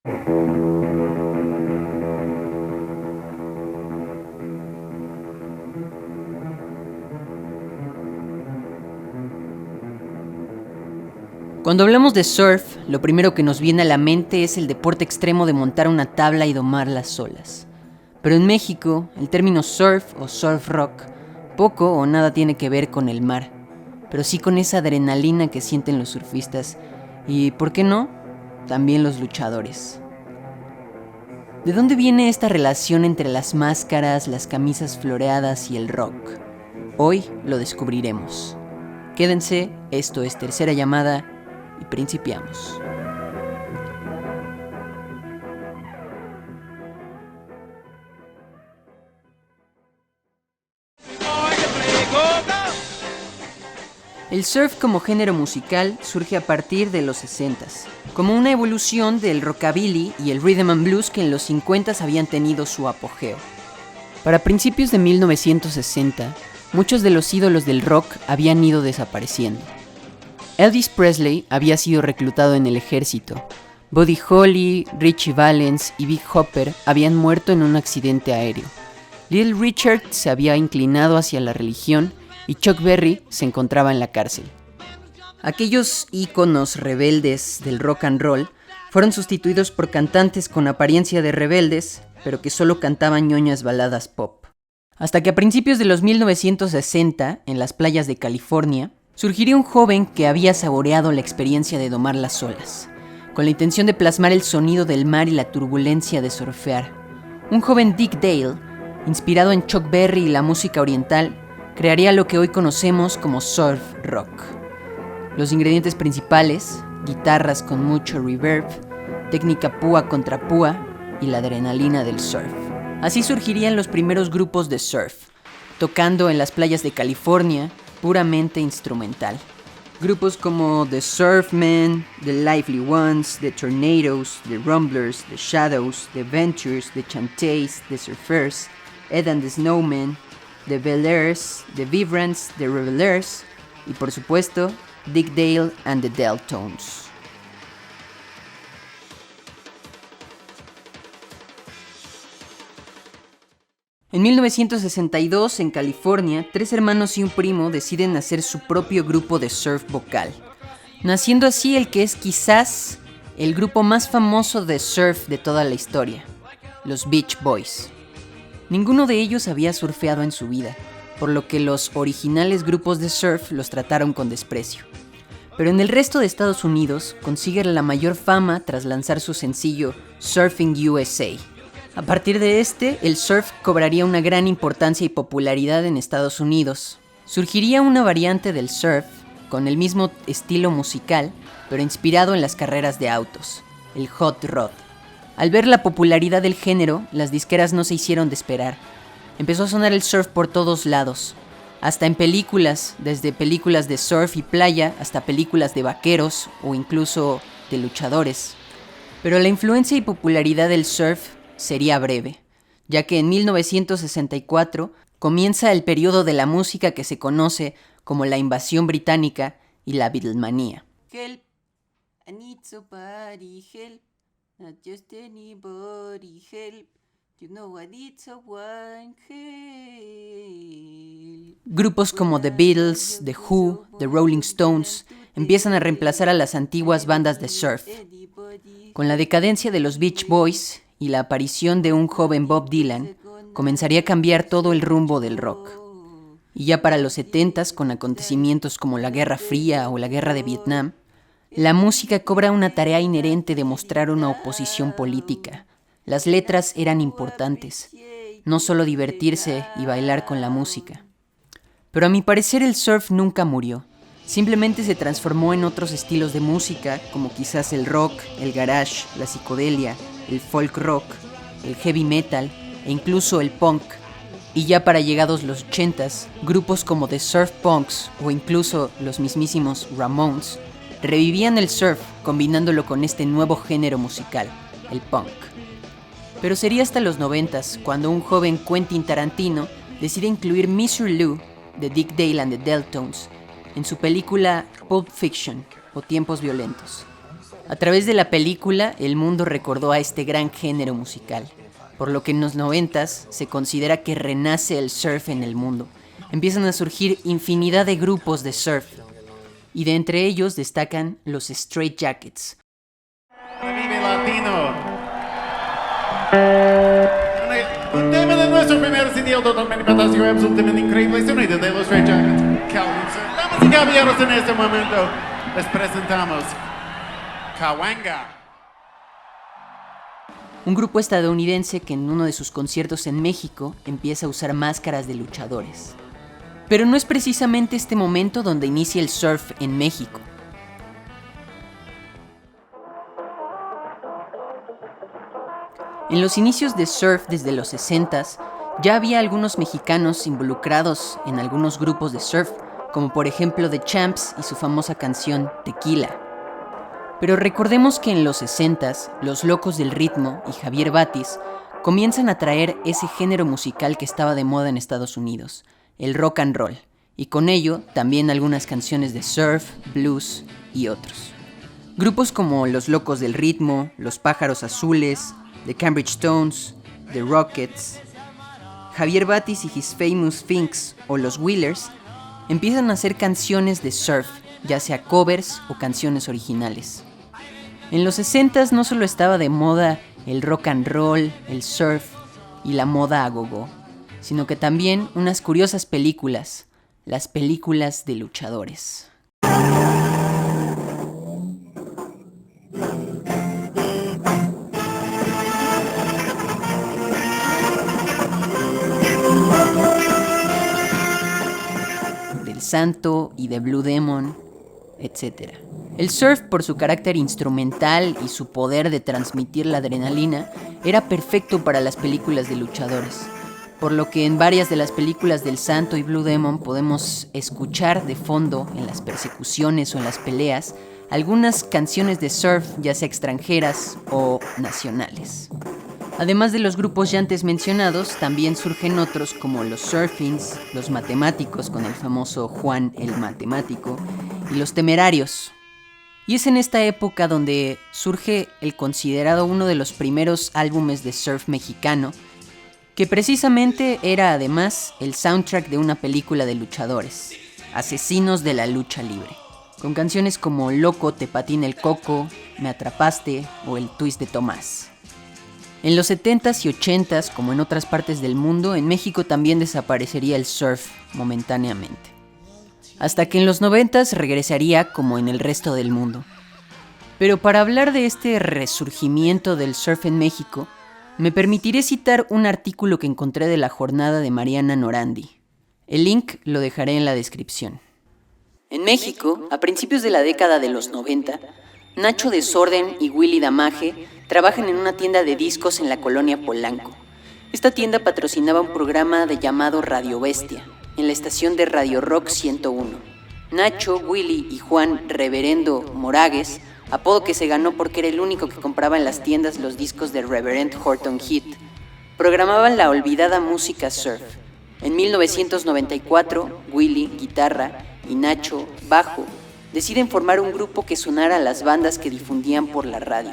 Cuando hablamos de surf, lo primero que nos viene a la mente es el deporte extremo de montar una tabla y domar las olas. Pero en México, el término surf o surf rock poco o nada tiene que ver con el mar, pero sí con esa adrenalina que sienten los surfistas y, ¿por qué no?, también los luchadores. ¿De dónde viene esta relación entre las máscaras, las camisas floreadas y el rock? Hoy lo descubriremos. Quédense, esto es Tercera Llamada y principiamos. El surf como género musical surge a partir de los 60s, como una evolución del rockabilly y el rhythm and blues que en los 50s habían tenido su apogeo. Para principios de 1960, muchos de los ídolos del rock habían ido desapareciendo. Elvis Presley había sido reclutado en el ejército. Buddy Holly, Ritchie Valens y Big Hopper habían muerto en un accidente aéreo. Little Richard se había inclinado hacia la religión y Chuck Berry se encontraba en la cárcel. Aquellos íconos rebeldes del rock and roll fueron sustituidos por cantantes con apariencia de rebeldes, pero que solo cantaban ñoñas baladas pop. Hasta que a principios de los 1960, en las playas de California, surgiría un joven que había saboreado la experiencia de domar las olas, con la intención de plasmar el sonido del mar y la turbulencia de surfear. Un joven Dick Dale, inspirado en Chuck Berry y la música oriental, crearía lo que hoy conocemos como surf rock. Los ingredientes principales: guitarras con mucho reverb, técnica púa contra púa y la adrenalina del surf. Así surgirían los primeros grupos de surf, tocando en las playas de California, puramente instrumental. Grupos como The Surfmen, The Lively Ones, The Tornadoes, The Rumblers, The Shadows, The Ventures, The Chantays, The Surfers, Ed and the Snowmen, The Bel-Airs, The Vibrants, The Revelers y, por supuesto, Dick Dale and the Deltones. En 1962, en California, 3 hermanos y un primo deciden hacer su propio grupo de surf vocal, naciendo así el que es quizás el grupo más famoso de surf de toda la historia, los Beach Boys. Ninguno de ellos había surfeado en su vida, por lo que los originales grupos de surf los trataron con desprecio. Pero en el resto de Estados Unidos consigue la mayor fama tras lanzar su sencillo Surfing USA. A partir de el surf cobraría una gran importancia y popularidad en Estados Unidos. Surgiría una variante del surf con el mismo estilo musical, pero inspirado en las carreras de autos, el hot rod. Al ver la popularidad del género, las disqueras no se hicieron de esperar. Empezó a sonar el surf por todos lados, hasta en películas, desde películas de surf y playa hasta películas de vaqueros o incluso de luchadores. Pero la influencia y popularidad del surf sería breve, ya que en 1964 comienza el periodo de la música que se conoce como la invasión británica y la Beatlemanía. Help, I need somebody, help. Not just anybody, help. You know I need someone, help. Grupos como The Beatles, The Who, The Rolling Stones empiezan a reemplazar a las antiguas bandas de surf. Con la decadencia de los Beach Boys y la aparición de un joven Bob Dylan, comenzaría a cambiar todo el rumbo del rock. Y ya para los 70s, con acontecimientos como la Guerra Fría o la Guerra de Vietnam, la música cobra una tarea inherente de mostrar una oposición política. Las letras eran importantes, no solo divertirse y bailar con la música. Pero a mi parecer el surf nunca murió. Simplemente se transformó en otros estilos de música, como quizás el rock, el garage, la psicodelia, el folk rock, el heavy metal e incluso el punk. Y ya para llegados los 80s, grupos como The Surf Punks o incluso los mismísimos Ramones revivían el surf combinándolo con este nuevo género musical, el punk. Pero sería hasta los 90s cuando un joven Quentin Tarantino decide incluir Mr. Lou de Dick Dale and the Deltones en su película Pulp Fiction o Tiempos Violentos. A través de la película, el mundo recordó a este gran género musical, por lo que en los 90s se considera que renace el surf en el mundo. Empiezan a surgir infinidad de grupos de surf, y de entre ellos destacan los Straight Jackets. Vive Latino. Un tema de nuestro primer CD totalmente fantástico, absolutamente increíble, sonido de los Straight Jackets. Damas y caballeros, en este momento les presentamos Cahuenga. Un grupo estadounidense que en uno de sus conciertos en México empieza a usar máscaras de luchadores. Pero no es precisamente este momento donde inicia el surf en México. En los inicios de surf desde los 60s, ya había algunos mexicanos involucrados en algunos grupos de surf, como por ejemplo The Champs y su famosa canción Tequila. Pero recordemos que en los 60s, Los Locos del Ritmo y Javier Batis comienzan a traer ese género musical que estaba de moda en Estados Unidos, el rock and roll, y con ello también algunas canciones de surf, blues y otros. Grupos como Los Locos del Ritmo, Los Pájaros Azules, The Cambridge Tones, The Rockets, Javier Batis y His Famous Things o Los Wheelers empiezan a hacer canciones de surf, ya sea covers o canciones originales. En los 60s no solo estaba de moda el rock and roll, el surf y la moda a go-go, sino que también unas curiosas películas, las películas de luchadores. Del Santo y de Blue Demon, etc. El surf, por su carácter instrumental y su poder de transmitir la adrenalina, era perfecto para las películas de luchadores, por lo que en varias de las películas del Santo y Blue Demon podemos escuchar de fondo, en las persecuciones o en las peleas, algunas canciones de surf, ya sea extranjeras o nacionales. Además de los grupos ya antes mencionados, también surgen otros como los Surfings, los Matemáticos con el famoso Juan el Matemático y los Temerarios. Y es en esta época donde surge el considerado uno de los primeros álbumes de surf mexicano, que precisamente era además el soundtrack de una película de luchadores, Asesinos de la Lucha Libre, con canciones como Loco, Te Patina el Coco, Me Atrapaste o El Twist de Tomás. En los 70s y 80s, como en otras partes del mundo, en México también desaparecería el surf momentáneamente. Hasta que en los 90s regresaría como en el resto del mundo. Pero para hablar de este resurgimiento del surf en México, me permitiré citar un artículo que encontré de La Jornada de Mariana Norandi. El link lo dejaré en la descripción. En México, a principios de la década de los 90, Nacho Desorden y Willy Damaje trabajan en una tienda de discos en la colonia Polanco. Esta tienda patrocinaba un programa llamado Radio Bestia, en la estación de Radio Rock 101. Nacho, Willy y Juan Reverendo Moragues, apodo que se ganó porque era el único que compraba en las tiendas los discos de Reverend Horton Heat, programaban la olvidada música surf. En 1994, Willy, guitarra, y Nacho, bajo, deciden formar un grupo que sonara a las bandas que difundían por la radio.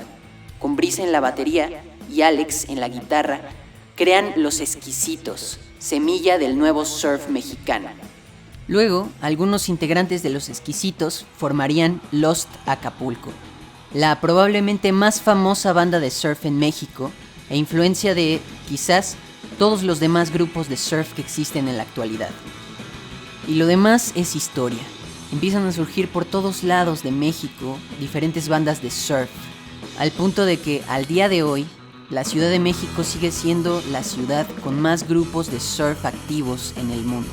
Con Brisa en la batería y Alex en la guitarra, crean Los Exquisitos, semilla del nuevo surf mexicano. Luego, algunos integrantes de Los Exquisitos formarían Lost Acapulco, la probablemente más famosa banda de surf en México e influencia de, quizás, todos los demás grupos de surf que existen en la actualidad. Y lo demás es historia. Empiezan a surgir por todos lados de México diferentes bandas de surf, al punto de que al día de hoy, la Ciudad de México sigue siendo la ciudad con más grupos de surf activos en el mundo.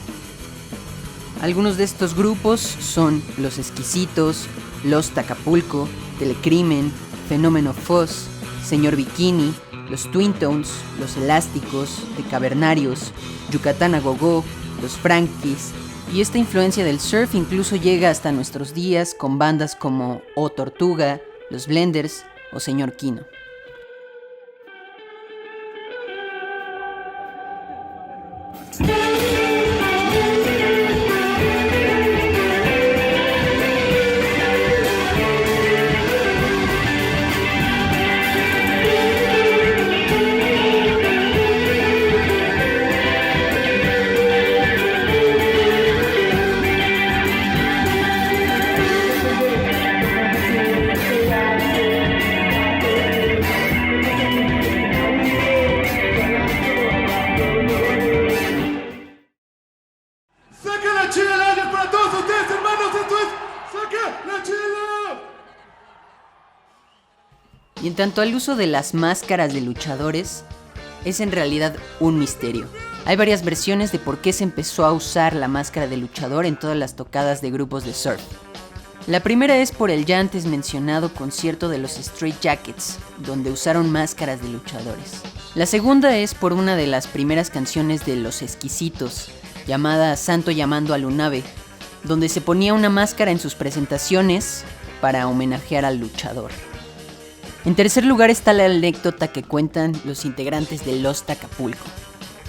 Algunos de estos grupos son Los Exquisitos, Lost Acapulco, Telecrimen, Fenómeno Foz, Señor Bikini, Los Twin Tones, Los Elásticos, The Cavernarios, Yucatán a Go-Go, Los Frankies, y esta influencia del surf incluso llega hasta nuestros días con bandas como O Tortuga, Los Blenders o Señor Kino. tanto al uso de las máscaras de luchadores, es en realidad un misterio. Hay varias versiones de por qué se empezó a usar la máscara de luchador en todas las tocadas de grupos de surf. La primera es por el ya antes mencionado concierto de los Straight Jackets, donde usaron máscaras de luchadores. La segunda es por una de las primeras canciones de Los Exquisitos, llamada Santo llamando a Lunave, donde se ponía una máscara en sus presentaciones para homenajear al luchador. En tercer lugar está la anécdota que cuentan los integrantes de Lost Acapulco.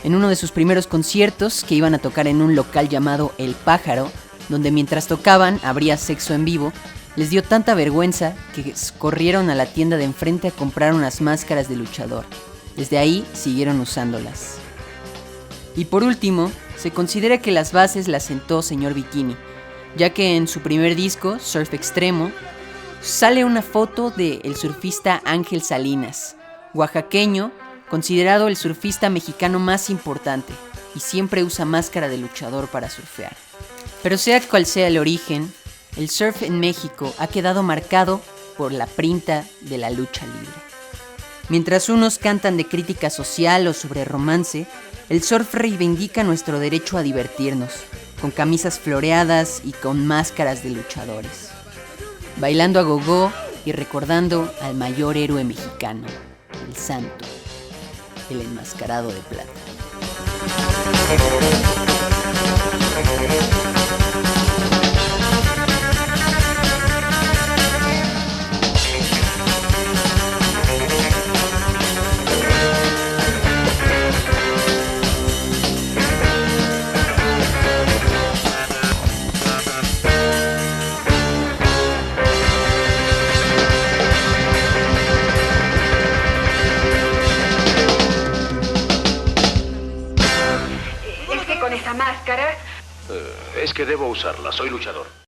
En uno de sus primeros conciertos, que iban a tocar en un local llamado El Pájaro, donde mientras tocaban habría sexo en vivo, les dio tanta vergüenza que corrieron a la tienda de enfrente a comprar unas máscaras de luchador. Desde ahí siguieron usándolas. Y por último, se considera que las bases las sentó Señor Bikini, ya que en su primer disco, Surf Extremo, sale una foto del surfista Ángel Salinas, oaxaqueño, considerado el surfista mexicano más importante, y siempre usa máscara de luchador para surfear. Pero sea cual sea el origen, el surf en México ha quedado marcado por la printa de la lucha libre. Mientras unos cantan de crítica social o sobre romance, el surf reivindica nuestro derecho a divertirnos, con camisas floreadas y con máscaras de luchadores, bailando a gogó y recordando al mayor héroe mexicano, el Santo, el enmascarado de plata. Con esa máscara. Es que debo usarla, soy luchador.